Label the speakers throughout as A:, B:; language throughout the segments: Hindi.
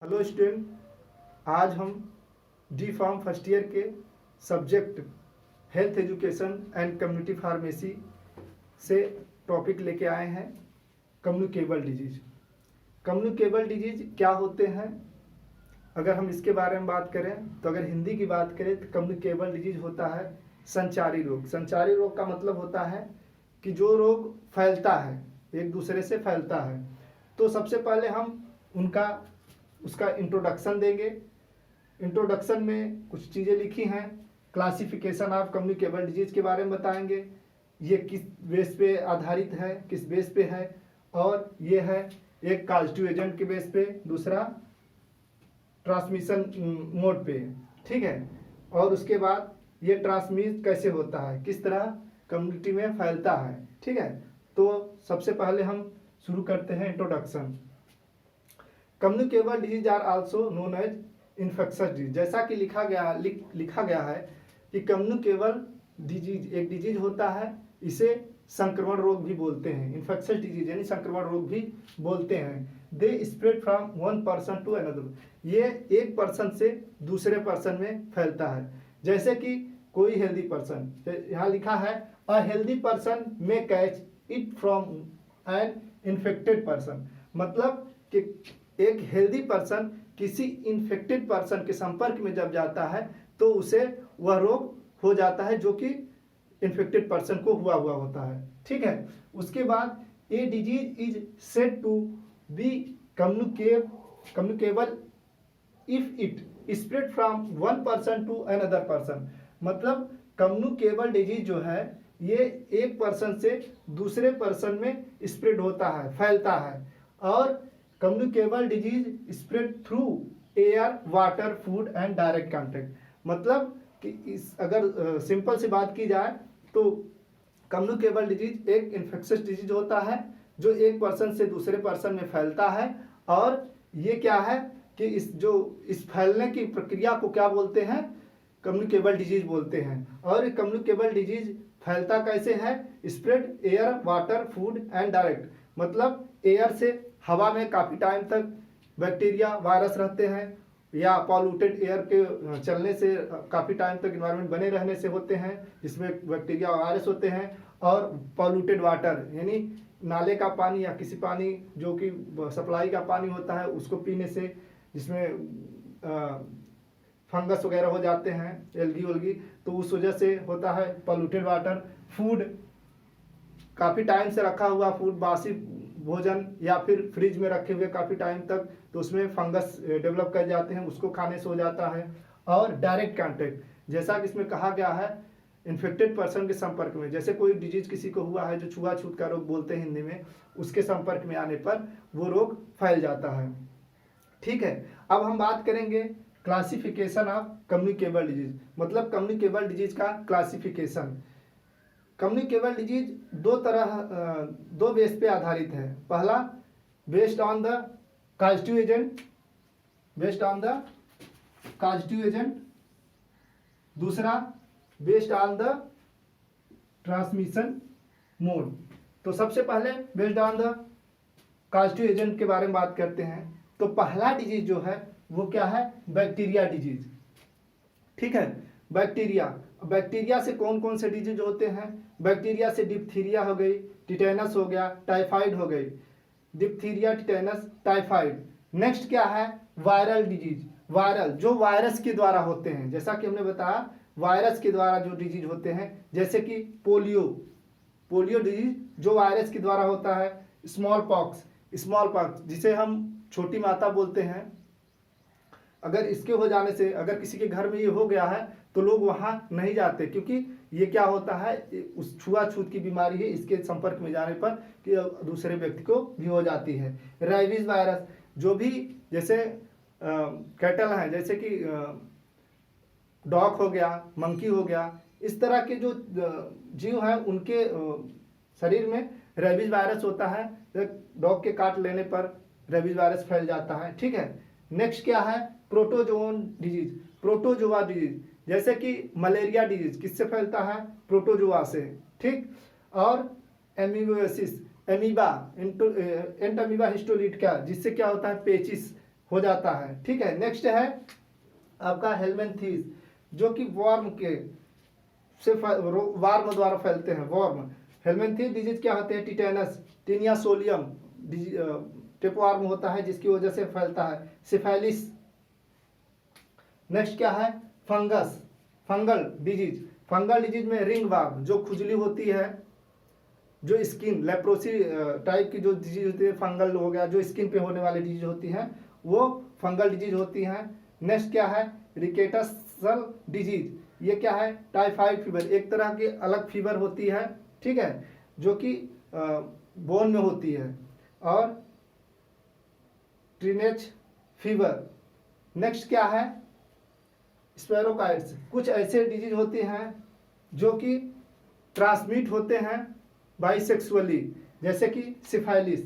A: हेलो स्टूडेंट, आज हम डी फार्म फर्स्ट ईयर के subject health education and community pharmacy से टॉपिक लेके आए हैं कम्युनिकेबल डिजीज। कम्युनिकेबल डिजीज क्या होते हैं? अगर हम इसके बारे में बात करें तो अगर हिंदी की बात करें तो कम्युनिकेबल डिजीज होता है संचारी रोग। संचारी रोग का मतलब होता है कि जो रोग फैलता है, एक दूसरे से फैलता है। तो सबसे पहले हम उसका इंट्रोडक्शन देंगे। इंट्रोडक्शन में कुछ चीज़ें लिखी हैं। क्लासिफिकेशन ऑफ कम्युनिकेबल डिजीज के बारे में बताएंगे, ये किस बेस पे आधारित है, किस बेस पे है, और ये है एक कॉजेटिव एजेंट के बेस पे, दूसरा ट्रांसमिशन मोड पे, ठीक है। और उसके बाद ये ट्रांसमिट कैसे होता है, किस तरह कम्युनिटी में फैलता है, ठीक है। तो सबसे पहले हम शुरू करते हैं introduction. Communicable disease are also known as infectious disease. जैसा कि लिखा गया है कि कम्युनिकेबल डिजीज एक डिजीज होता है, इसे संक्रमण रोग भी बोलते हैं। इन्फेक्शस डिजीज यानी संक्रमण रोग भी बोलते हैं। They spread from one person to another. ये एक पर्सन से दूसरे पर्सन में फैलता है। जैसे कि कोई हेल्दी पर्सन, यहाँ लिखा है अ हेल्दी पर्सन में catch it from an infected person. मतलब कि एक हेल्दी पर्सन किसी इन्फेक्टेड पर्सन के संपर्क में जब जाता है तो उसे वह रोग हो जाता है जो कि इन्फेक्टेड पर्सन को हुआ होता है, ठीक है। उसके बाद a disease is said to be communicable if it spread from one person to another person. मतलब कम्युनिकेबल डिजीज जो है ये एक पर्सन से दूसरे पर्सन में स्प्रेड होता है, फैलता है। और communicable disease spread through air, water, food and direct contact. मतलब कि अगर सिंपल सी बात की जाए तो कम्युनिकेबल डिजीज एक इन्फेक्शस डिजीज होता है जो एक पर्सन से दूसरे पर्सन में फैलता है। और ये क्या है कि इस फैलने की प्रक्रिया को क्या बोलते हैं? कम्युनिकेबल डिजीज बोलते हैं। और कम्युनिकेबल डिजीज फैलता कैसे है? Spread air, water, food and direct. मतलब एयर से, हवा में काफ़ी टाइम तक बैक्टीरिया, वायरस रहते हैं, या पॉल्यूटेड एयर के चलने से, काफ़ी टाइम तक इन्वायरमेंट बने रहने से होते हैं जिसमें बैक्टीरिया, वायरस होते हैं। और पॉल्यूटेड वाटर यानी नाले का पानी या किसी पानी जो कि सप्लाई का पानी होता है उसको पीने से, जिसमें फंगस वगैरह हो जाते हैं, एल्गी वल्गी, तो उस वजह से होता है पॉल्यूटेड वाटर। फूड, काफ़ी टाइम से रखा हुआ फूड, बासी भोजन या फिर फ्रिज में रखे हुए काफ़ी टाइम तक, तो उसमें फंगस डेवलप कर जाते हैं, उसको खाने से हो जाता है। और डायरेक्ट कांटेक्ट, जैसा कि इसमें कहा गया है इन्फेक्टेड पर्सन के संपर्क में, जैसे कोई डिजीज किसी को हुआ है जो छुआछूत का रोग बोलते हैं हिंदी में, उसके संपर्क में आने पर वो रोग फैल जाता है, ठीक है। अब हम बात करेंगे क्लासिफिकेशन ऑफ कम्युनिकेबल डिजीज। मतलब कम्युनिकेबल डिजीज का क्लासिफिकेशन। कम्युनिकेबल डिजीज दो बेस पे आधारित है। पहला based on the causative agent, दूसरा based on the transmission mode. तो सबसे पहले based on the causative agent के बारे में बात करते हैं। तो पहला डिजीज जो है वो क्या है? बैक्टीरिया डिजीज, ठीक है। बैक्टीरिया से कौन कौन से डिजीज होते हैं? बैक्टीरिया से डिप्थीरिया हो गई, टिटेनस हो गया, टाइफाइड हो गई। Diphtheria, tetanus, typhoid. नेक्स्ट क्या है? Viral disease. वायरल जो वायरस के द्वारा होते हैं, जैसा कि हमने बताया वायरस के द्वारा जो डिजीज होते हैं, जैसे कि पोलियो डिजीज जो वायरस के द्वारा होता है। स्मॉल पॉक्स जिसे हम छोटी माता बोलते हैं, अगर इसके हो जाने से, अगर किसी के घर में ये हो गया है तो लोग वहाँ नहीं जाते, क्योंकि ये क्या होता है, उस छुआछूत की बीमारी है, इसके संपर्क में जाने पर कि दूसरे व्यक्ति को भी हो जाती है। रेबीज वायरस, जो भी जैसे कैटल हैं, जैसे कि डॉग हो गया, मंकी हो गया, इस तरह के जो जीव हैं उनके शरीर में रेबीज वायरस होता है। डॉग के काट लेने पर रेबीज वायरस फैल जाता है, ठीक है। नेक्स्ट क्या है? प्रोटोजोआ डिजीज, जैसे कि मलेरिया डिजीज किससे फैलता है? प्रोटोजोआ से, ठीक। और एमीबा हिस्टोलीट, क्या जिससे क्या होता है? पेचिस हो जाता है। ठीक है, नेक्स्ट है आपका हेलमिंथेस, जो कि वर्म के से वार्म द्वारा फैलते हैं। वर्म हेलमिंथेस डिजीज क्या होते हैं? टिटेनस, टीनिया सोलियम टेपवार्म होता है जिसकी वजह से फैलता है। सिफाइलिस। नेक्स्ट क्या है? Fungus, fungal disease. Fungal disease में रिंग वर्म, जो खुजली होती है, जो स्किन लेप्रोसी टाइप की जो डिजीज होती है, फंगल हो गया, जो स्किन पे होने वाली डिजीज होती है वो फंगल डिजीज होती है। नेक्स्ट क्या है? रिकेटसल डिजीज, ये क्या है? टाइफाइड फीवर, एक तरह की अलग फीवर होती है, ठीक है, जो कि बोन में होती है। और ट्रीनेज फीवर। नेक्स्ट क्या है? स्पेरोकाइट्स, कुछ ऐसे डिजीज होते हैं जो कि ट्रांसमिट होते हैं बाइसेक्सुअली, जैसे कि सिफाइलिस।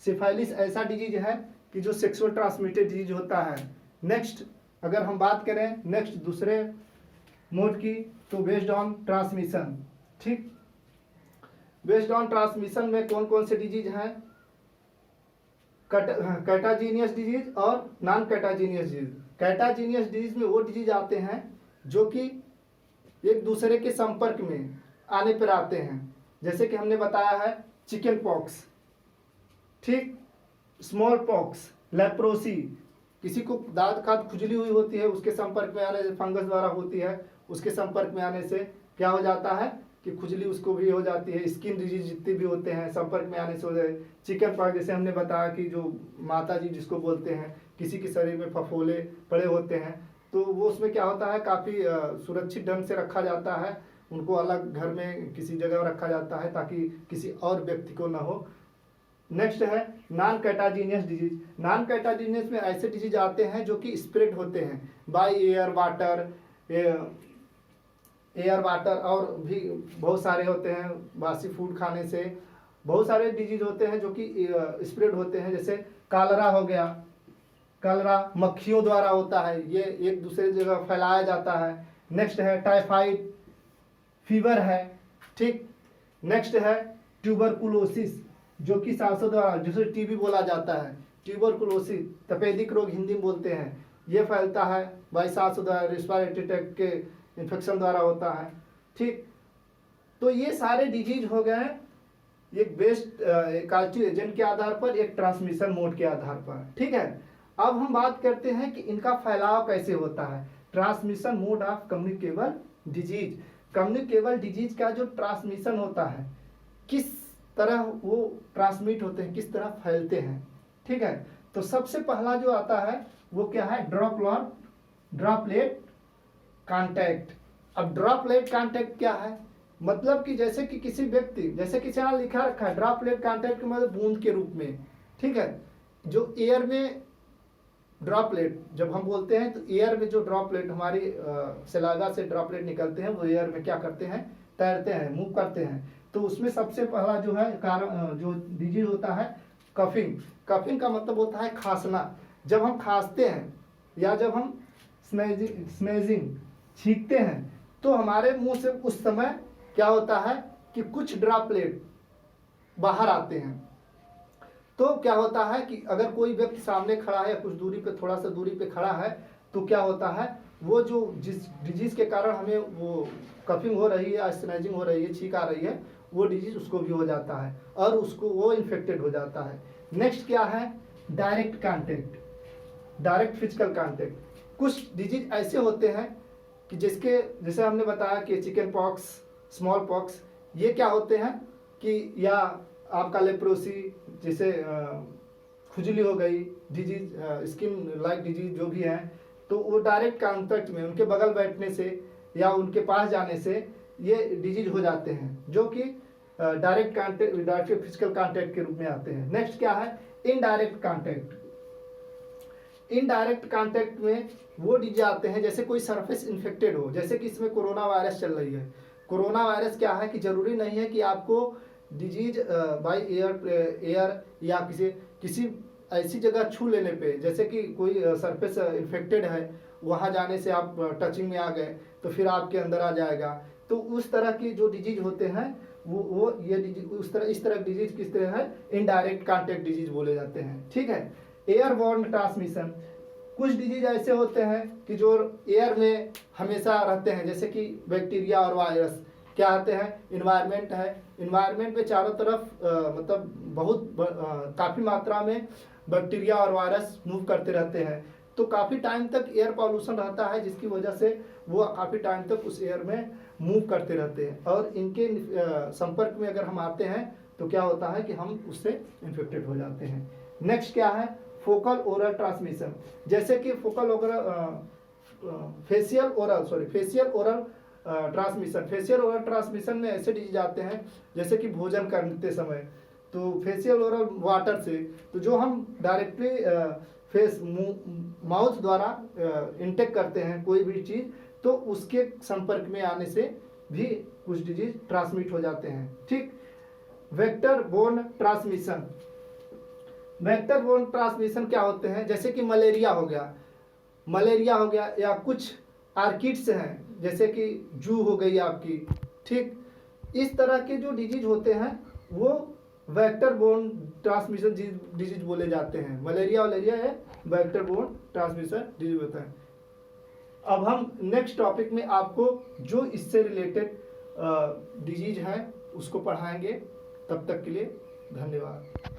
A: सिफाइलिस ऐसा डिजीज है कि जो सेक्सुअल ट्रांसमिटेड डिजीज होता है। नेक्स्ट अगर हम बात करें नेक्स्ट दूसरे मोड की, तो बेस्ड ऑन ट्रांसमिशन। ठीक, बेस्ड ऑन ट्रांसमिशन में कौन कौन से डिजीज हैं? कैटाजीनियस डिजीज और नॉन कैटाजीनियस डिजीज। कैटाजीनियस डिजीज में वो डिजीज आते हैं जो कि एक दूसरे के संपर्क में आने पर आते हैं, जैसे कि हमने बताया है चिकन पॉक्स, ठीक, स्मॉल पॉक्स, लेप्रोसी, किसी को दांत खाद खुजली हुई होती है, उसके संपर्क में आने से, फंगस द्वारा होती है, उसके संपर्क में आने से क्या हो जाता है कि खुजली उसको भी हो जाती है। स्किन डिजीज जितने भी होते हैं संपर्क में आने से हो जाए। चिकन पॉक्स जैसे हमने बताया कि जो माता जी जिसको बोलते हैं, किसी के शरीर में फफोले पड़े होते हैं, तो वो उसमें क्या होता है काफ़ी सुरक्षित ढंग से रखा जाता है, उनको अलग घर में किसी जगह रखा जाता है ताकि किसी और व्यक्ति को ना हो। नेक्स्ट है नॉन कैटाजीनियस डिजीज। नॉन कैटाजीनियस में ऐसे डिजीज आते हैं जो कि स्प्रेड होते हैं बाय एयर वाटर और भी बहुत सारे होते हैं, बासी फूड खाने से बहुत सारे डिजीज होते हैं जो कि स्प्रेड होते हैं। जैसे कालरा हो गया, कालरा मक्खियों द्वारा होता है, ये एक दूसरे जगह फैलाया जाता है। नेक्स्ट है टाइफाइड फीवर है, ठीक। नेक्स्ट है ट्यूबरकुलोसिस, जो कि सांसों द्वारा, जिसे टीबी बोला जाता है, ट्यूबरकुलोसिस तपेदिक रोग हिंदी में बोलते हैं, ये फैलता है बाई सांसों द्वारा, रेस्पिरेटरी ट्रैक्ट के इन्फेक्शन द्वारा होता है, ठीक। तो ये सारे डिजीज हो गए एक बेस्ड काल्चर एजेंट के आधार पर, एक ट्रांसमिशन मोड के आधार पर, ठीक है। अब हम बात करते हैं कि इनका फैलाव कैसे होता है। Transmission mode of communicable disease. Communicable disease का जो ट्रांसमिशन होता है, किस तरह वो ट्रांसमिट होते हैं, किस तरह फैलते हैं, ठीक है। तो सबसे पहला जो आता है वो क्या है? Droplet contact. अब ड्रॉपलेट कांटेक्ट क्या है? मतलब कि जैसे कि किसी व्यक्ति, जैसे कि यहाँ लिखा रखा है ड्रॉपलेट कांटेक्ट मतलब बूंद के रूप में, ठीक है। जो एयर में ड्रॉपलेट जब हम बोलते हैं तो एयर में जो ड्रॉपलेट हमारी सलाइवा से ड्रॉपलेट निकलते हैं वो एयर में क्या करते हैं? तैरते हैं, मूव करते हैं। तो उसमें सबसे पहला जो है कारण जो डिजीज होता है कफिंग। कफिंग का मतलब होता है खांसना। जब हम खांसते हैं या जब हम स्नेजिंग छींकते हैं तो हमारे मुंह से उस समय क्या होता है कि कुछ ड्रॉपलेट बाहर आते हैं। तो क्या होता है कि अगर कोई व्यक्ति सामने खड़ा है या कुछ दूरी पे, थोड़ा सा दूरी पे खड़ा है, तो क्या होता है वो जो जिस डिजीज के कारण हमें वो कफिंग हो रही है, स्नेजिंग हो रही है, छींक आ रही है, वो डिजीज उसको भी हो जाता है और उसको वो इन्फेक्टेड हो जाता है। नेक्स्ट क्या है? Direct contact, direct physical contact. कुछ डिजीज ऐसे होते हैं कि जिसके, जैसे हमने बताया कि चिकन पॉक्स, स्मॉल पॉक्स, ये क्या होते हैं कि या आपका लेप्रोसी, जैसे खुजली हो गई, डिजीज स्किन लाइक डिजीज जो भी है, तो वो डायरेक्ट कांटेक्ट में उनके बगल बैठने से या उनके पास जाने से ये डिजीज हो जाते हैं, जो कि direct contact, direct physical contact के रूप में आते हैं। नेक्स्ट क्या है? Indirect contact. इनडायरेक्ट कांटेक्ट में वो डिजीज आते हैं जैसे कोई सरफेस इन्फेक्टेड हो, जैसे कि इसमें कोरोना वायरस चल रही है। कोरोना वायरस क्या है कि जरूरी नहीं है कि आपको डिजीज बाय एयर या किसी ऐसी जगह छू लेने पे, जैसे कि कोई सरफेस इन्फेक्टेड है, वहाँ जाने से आप टचिंग में आ गए तो फिर आपके अंदर आ जाएगा। तो उस तरह की जो डिजीज होते हैं वो ये डिजीज, इस तरह डिजीज किस तरह है? इनडायरेक्ट कांटेक्ट डिजीज बोले जाते हैं, ठीक है। एयरबॉर्न ट्रांसमिशन, कुछ डिजीज ऐसे होते हैं कि जो एयर में हमेशा रहते हैं, जैसे कि बैक्टीरिया और वायरस क्या आते हैं, इन्वायरमेंट है, इन्वायरमेंट में चारों तरफ मतलब बहुत काफ़ी मात्रा में बैक्टीरिया और वायरस मूव करते रहते हैं, तो काफ़ी टाइम तक एयर पॉल्यूशन रहता है, जिसकी वजह से वो काफ़ी टाइम तक उस एयर में मूव करते रहते हैं, और इनके संपर्क में अगर हम आते हैं तो क्या होता है कि हम उससे इन्फेक्टेड हो जाते हैं। नेक्स्ट क्या है, फोकल ओरल ट्रांसमिशन, जैसे कि facial oral transmission. Facial oral transmission में ऐसे डिजीज आते हैं जैसे कि भोजन करते समय, तो फेशियल ओरल वाटर से, तो जो हम डायरेक्टली फेस माउथ द्वारा इंटेक करते हैं कोई भी चीज़, तो उसके संपर्क में आने से भी कुछ डिजीज ट्रांसमिट हो जाते हैं। ठीक, vector borne transmission. Vector borne transmission क्या होते हैं, जैसे कि मलेरिया हो गया या कुछ आर्किड्स हैं, जैसे कि जू हो गई आपकी। ठीक, इस तरह के जो डिजीज होते हैं वो वेक्टर बोर्न ट्रांसमिशन डिजीज बोले जाते हैं। मलेरिया है वेक्टर बोर्न ट्रांसमिशन डिजीज होता है। अब हम नेक्स्ट टॉपिक में आपको जो इससे रिलेटेड डिजीज है उसको पढ़ाएंगे। तब तक के लिए धन्यवाद।